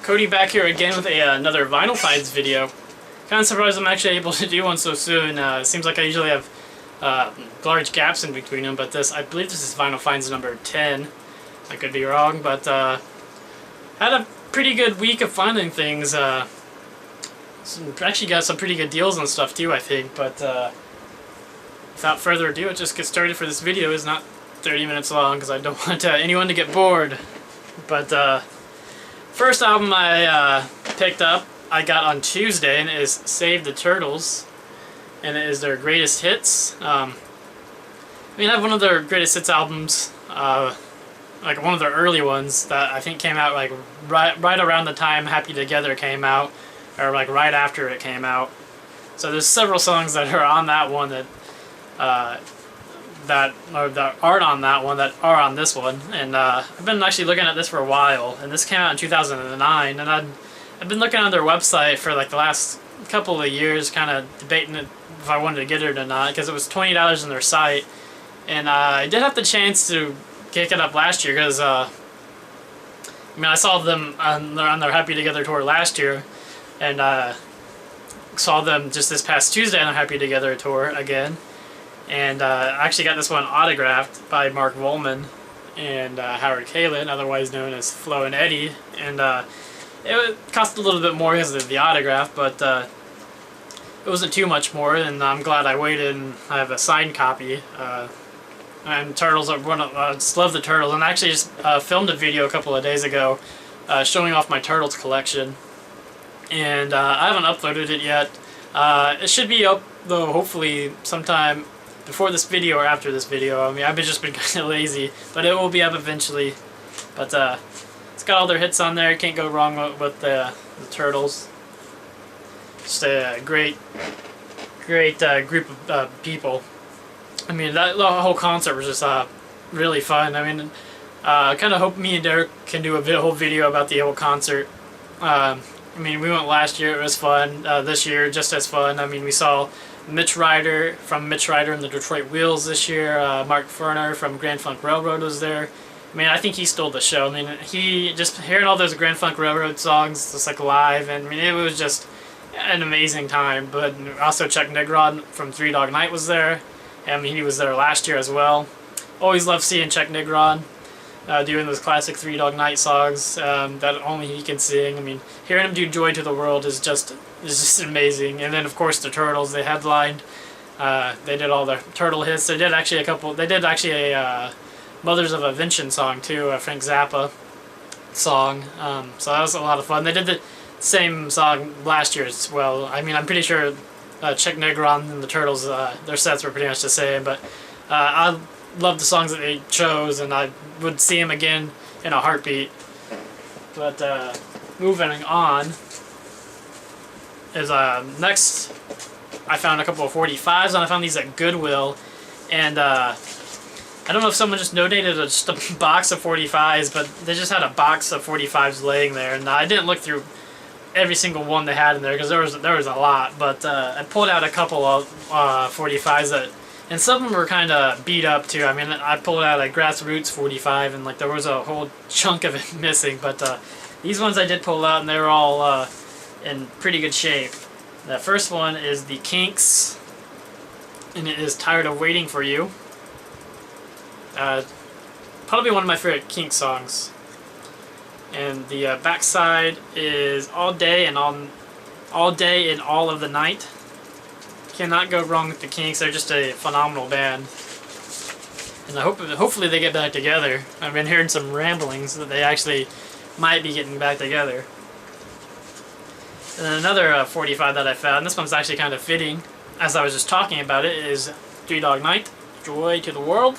Cody back here again with another Vinyl Finds video. Kind of surprised I'm actually able to do one so soon. It seems like I usually have large gaps in between them, but I believe this is Vinyl Finds number 10. I could be wrong, but had a pretty good week of finding things. Actually got some pretty good deals and stuff too, I think, but without further ado, let's just get started for this video. It's not 30 minutes long because I don't want anyone to get bored. But first album I picked up, I got on Tuesday, and it is Save the Turtles, and it is their greatest hits. I have one of their greatest hits albums, like one of their early ones that I think came out like right around the time Happy Together came out, or like right after it came out. So there's several songs that are on that one that aren't on that one that are on this one, and I've been actually looking at this for a while, and this came out in 2009, and I've been looking on their website for like the last couple of years, kind of debating if I wanted to get it or not, because it was $20 on their site, and I did have the chance to pick it up last year, because I saw them on their Happy Together tour last year, and saw them just this past Tuesday on their Happy Together tour again. And I actually got this one autographed by Mark Volman and Howard Kalin, otherwise known as Flo and Eddie. And it cost a little bit more because of the autograph, but it wasn't too much more, and I'm glad I waited, and I have a signed copy. And Turtles are I just love the Turtles, and I actually just filmed a video a couple of days ago showing off my Turtles collection. And I haven't uploaded it yet. It should be up, though, hopefully sometime before this video or after this video. I've just been kind of lazy, but it will be up eventually. But it's got all their hits on there. Can't go wrong with the Turtles. Just a great group of people. That whole concert was just really fun. I kind of hope me and Derek can do a whole video about the whole concert. We went last year, it was fun. This year, just as fun. We saw Mitch Ryder from Mitch Ryder and the Detroit Wheels this year. Mark Ferner from Grand Funk Railroad was there. I think he stole the show. He just hearing all those Grand Funk Railroad songs just like live, and it was just an amazing time. But also Chuck Negron from Three Dog Night was there. He was there last year as well. Always love seeing Chuck Negron doing those classic Three Dog Night songs that only he can sing. Hearing him do Joy to the World is just amazing. And then of course the Turtles, they headlined. They did all the Turtle hits. They did actually a Mothers of Invention song too, a Frank Zappa song. So that was a lot of fun. They did the same song last year as well. I'm pretty sure Chuck Negron and the Turtles, their sets were pretty much the same, but I love the songs that they chose, and I would see them again in a heartbeat. But moving on is next I found a couple of 45s, and I found these at Goodwill, and I don't know if someone just donated just a box of 45s, but they just had a box of 45s laying there, and I didn't look through every single one they had in there because there was a lot, but I pulled out a couple of 45s that, and some of them were kind of beat up too. I pulled out a Grassroots 45, and there was a whole chunk of it missing, but these ones I did pull out, and they were all in pretty good shape. The first one is the Kinks, and it is Tired of Waiting for You. Probably one of my favorite Kinks songs. And the backside is All Day and All of the Night. Cannot go wrong with the Kinks. They're just a phenomenal band, and hopefully they get back together. I've been hearing some ramblings that they actually might be getting back together. And then another 45 that I found, this one's actually kind of fitting, as I was just talking about it, is Three Dog Night, Joy to the World,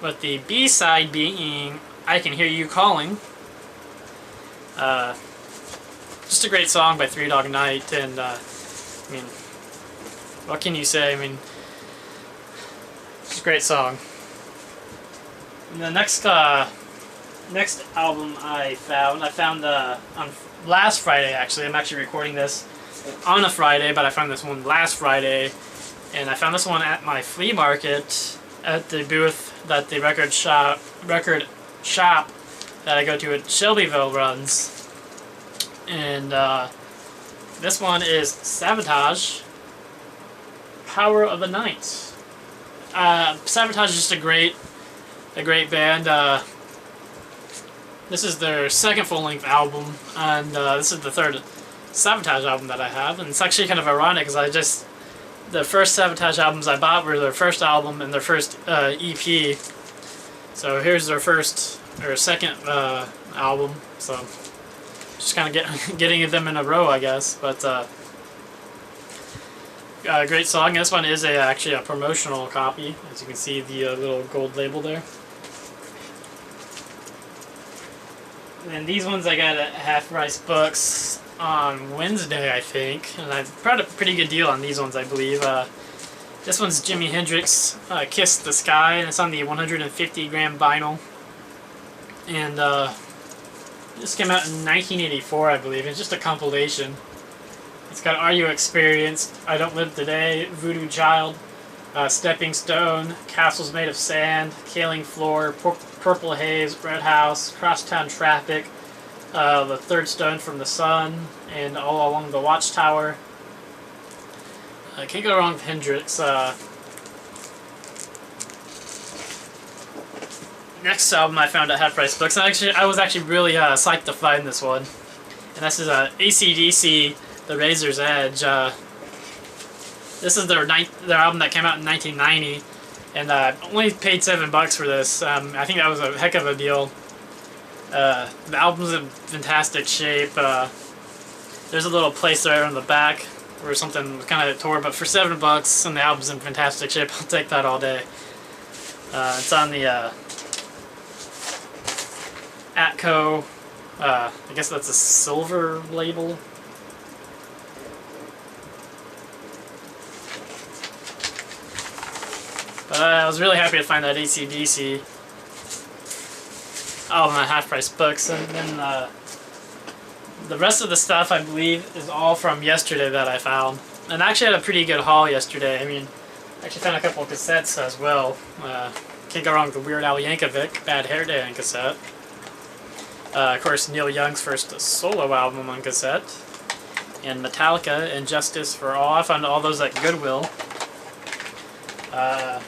with the B-side being I Can Hear You Calling. Just a great song by Three Dog Night, and what can you say? It's a great song. And the next album I found on last Friday, actually. I'm actually recording this on a Friday, but I found this one last Friday, and I found this one at my flea market at the booth that the record shop that I go to at Shelbyville runs. And this one is Sabotage, Power of the Night. Sabotage is just a great band. This is their second full-length album, and this is the third Sabotage album that I have. And it's actually kind of ironic because the first Sabotage albums I bought were their first album and their first EP. So here's their second album. So just kind of getting them in a row, I guess. But great song. This one is actually a promotional copy, as you can see the little gold label there. And these ones I got at Half Price Books on Wednesday, I think, and I brought a pretty good deal on these ones, I believe. This one's Jimi Hendrix, Kiss the Sky, and it's on the 150 gram vinyl. And this came out in 1984, I believe. It's just a compilation. It's got Are You Experienced, I Don't Live Today, Voodoo Child, Stepping Stone, Castles Made of Sand, Killing Floor, Purple Haze, Red House, Crosstown Traffic, The Third Stone from the Sun, and All Along the Watchtower. Can't go wrong with Hendrix. Next album I found at Half Price Books, and I was actually really psyched to find this one. And this is AC/DC, The Razor's Edge. This is their album that came out in 1990, and I only paid $7 for this. I think that was a heck of a deal. The album's in fantastic shape. There's a little place there on the back where something kind of tore, but for $7 and the album's in fantastic shape, I'll take that all day. It's on the Atco. I guess that's a silver label. But I was really happy to find that AC/DC album at Half Price Books, and then the rest of the stuff I believe is all from yesterday that I found. And I actually had a pretty good haul yesterday. I mean, I actually found a couple of cassettes as well. Can't go wrong with the Weird Al Yankovic Bad Hair Day on cassette. Of course, Neil Young's first solo album on cassette. And Metallica and Justice for All. I found all those at Goodwill. A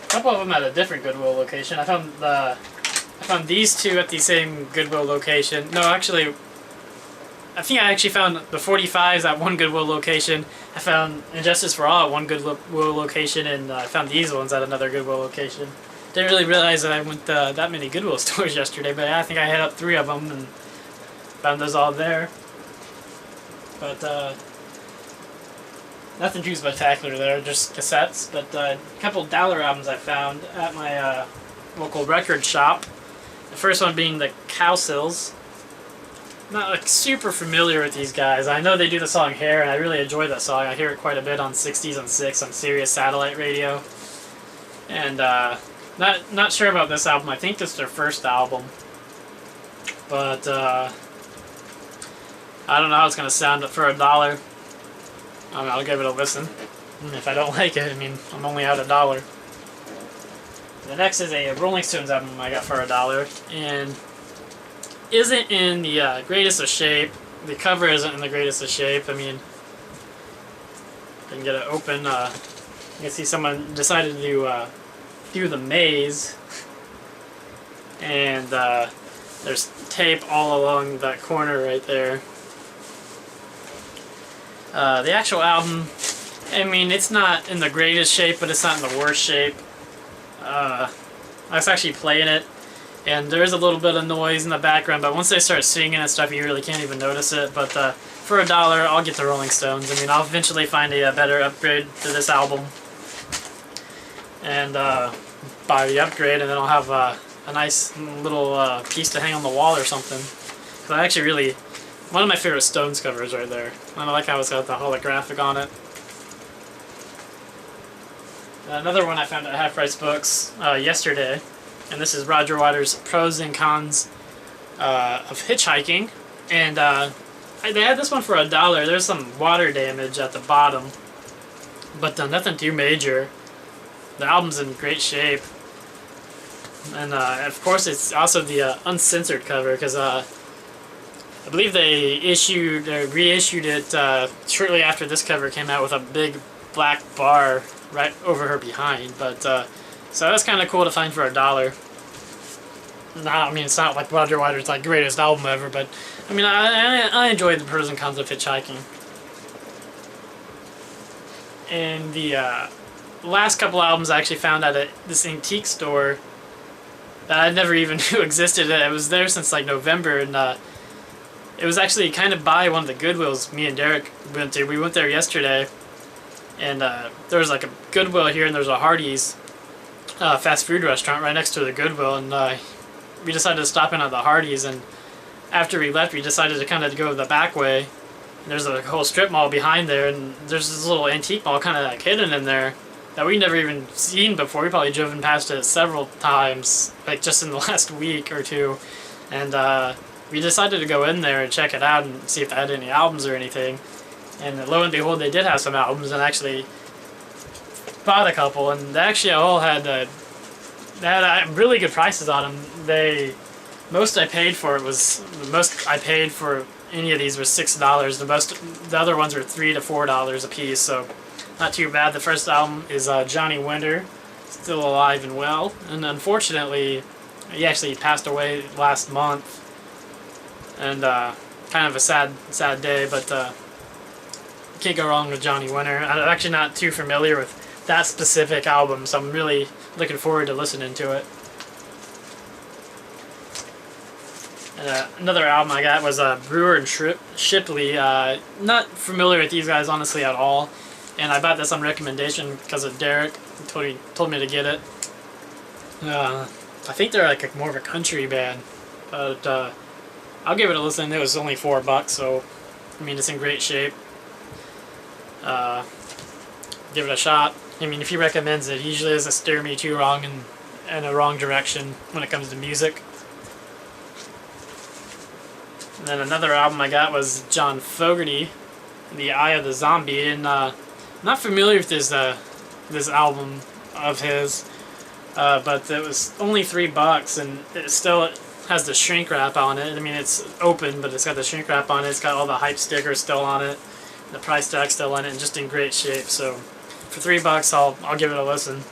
couple of them at a different Goodwill location. I found these two at the same Goodwill location. No, actually, I think I actually found the 45s at one Goodwill location. I found Injustice for All at one Goodwill location, and I found these ones at another Goodwill location. Didn't really realize that I went that many Goodwill stores yesterday, but I think I hit up 3 of them and found those all there. But nothing too spectacular there, just cassettes. But a couple dollar albums I found at my local record shop. The first one being the Sills. Not like super familiar with these guys. I know they do the song Hair, and I really enjoy that song. I hear it quite a bit on 60s and 6 on Sirius Satellite Radio. And not sure about this album. I think this is their first album. But I don't know how it's going to sound for $1. I'll give it a listen. And if I don't like it, I mean, I'm only out $1. The next is a Rolling Stones album I got for $1, and isn't in the greatest of shape. The cover isn't in the greatest of shape. I mean, I can get it open. You can see someone decided to do the maze, and there's tape all along that corner right there. The actual album, I mean, it's not in the greatest shape, but it's not in the worst shape. I was actually playing it, and there's a little bit of noise in the background, but once they start singing and stuff, you really can't even notice it. But for $1, I'll get the Rolling Stones. I mean, I'll eventually find a better upgrade to this album, and buy the upgrade, and then I'll have a nice little piece to hang on the wall or something. Because I actually really, one of my favorite Stones covers right there. I like how it's got the holographic on it. Another one I found at Half Price Books yesterday, and this is Roger Waters' Pros and Cons of Hitchhiking. And they had this one for $1. There's some water damage at the bottom, but nothing too major. The album's in great shape. And of course it's also the uncensored cover, because I believe they reissued it shortly after this cover came out with a big black bar right over her behind. But so that's kind of cool to find for $1. I mean, it's not like Roger Waters' like greatest album ever, but I mean, I enjoy the pros and cons of hitchhiking. And the last couple albums I actually found at this antique store that I never even knew existed. It was there since like November, and it was actually kind of by one of the Goodwills me and Derek went to. We went there yesterday, and there was like a Goodwill here, and there's a Hardee's fast food restaurant right next to the Goodwill, and we decided to stop in at the Hardee's, and after we left, we decided to kind of go the back way. And there's a whole strip mall behind there, and there's this little antique mall kind of like hidden in there that we'd never even seen before. We probably driven past it several times, like just in the last week or two, and we decided to go in there and check it out and see if they had any albums or anything. And lo and behold, they did have some albums, and actually bought a couple, and they actually all had really good prices on them. Most I paid for any of these was $6. The other ones were $3 to $4 a piece, so not too bad. The first album is Johnny Winter, still alive and well, and unfortunately, he actually passed away last month, and kind of a sad day. But can't go wrong with Johnny Winter. I'm actually not too familiar with that specific album, so I'm really looking forward to listening to it. Another album I got was Brewers Trip, Shipley. Not familiar with these guys honestly at all, and I bought this on recommendation because of Derek. He told me to get it. I think they're like more of a country band, but I'll give it a listen. It was only $4, so I mean it's in great shape. Give it a shot. I mean, if he recommends it, he usually doesn't steer me too wrong in a wrong direction when it comes to music. And then another album I got was John Fogerty, The Eye of the Zombie, and I'm not familiar with this album of his, but it was only $3, and it still has the shrink wrap on it. I mean, it's open, but it's got the shrink wrap on it. It's got all the hype stickers still on it, the price tag still on it, and just in great shape. So for $3, I'll give it a listen.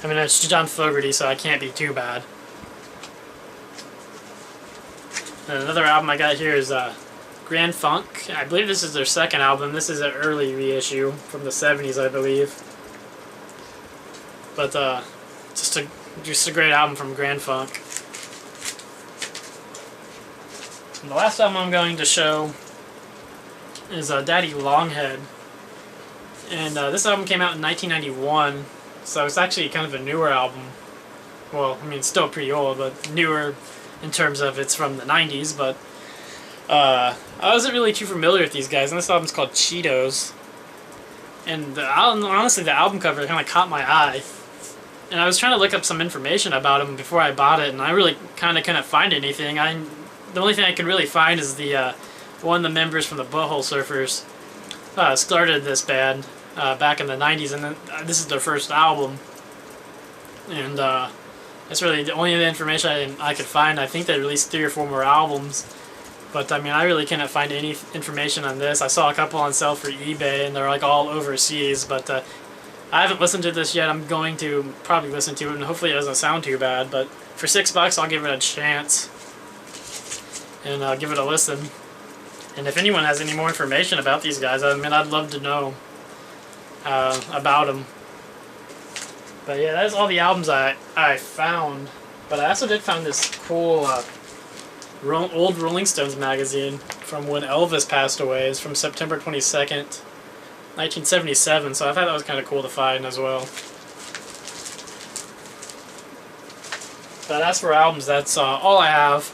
I mean, it's John Fogerty, so I can't be too bad. And another album I got here is Grand Funk. I believe this is their second album. This is an early reissue from the 70s, I believe. But just a great album from Grand Funk. And the last album I'm going to show is Daddy Longhead. And this album came out in 1991, so it's actually kind of a newer album. Well, I mean, it's still pretty old, but newer in terms of it's from the 90s, but I wasn't really too familiar with these guys, and this album's called Cheetos. And honestly, the album cover kind of caught my eye. And I was trying to look up some information about them before I bought it, and I really kind of couldn't find anything. The only thing I could really find is the one of the members from the Butthole Surfers started this band back in the 90s, and this is their first album. And that's really the only information I could find. I think they released 3 or 4 more albums, but I mean, I really couldn't find any information on this. I saw a couple on sale for eBay, and they're like all overseas, but I haven't listened to this yet. I'm going to probably listen to it, and hopefully it doesn't sound too bad, but for $6, I'll give it a chance, and I'll give it a listen. And if anyone has any more information about these guys, I mean, I'd love to know about them. But yeah, that's all the albums I found. But I also did find this cool old Rolling Stones magazine from when Elvis passed away. It's from September 22nd, 1977. So I thought that was kind of cool to find as well. But as for albums, that's all I have.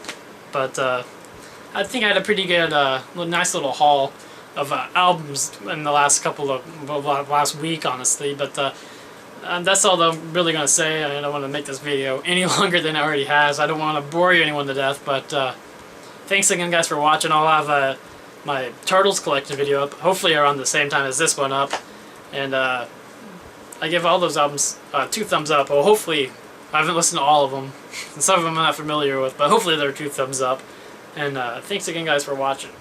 But I think I had a pretty good, nice little haul of albums in the last last week, honestly. But that's all I'm really going to say. I don't want to make this video any longer than it already has. I don't want to bore you anyone to death, but thanks again, guys, for watching. I'll have my Turtles collection video up, hopefully around the same time as this one up. And I give all those albums 2 thumbs up. Well, hopefully, I haven't listened to all of them. And some of them I'm not familiar with, but hopefully they're 2 thumbs up. And thanks again, guys, for watching.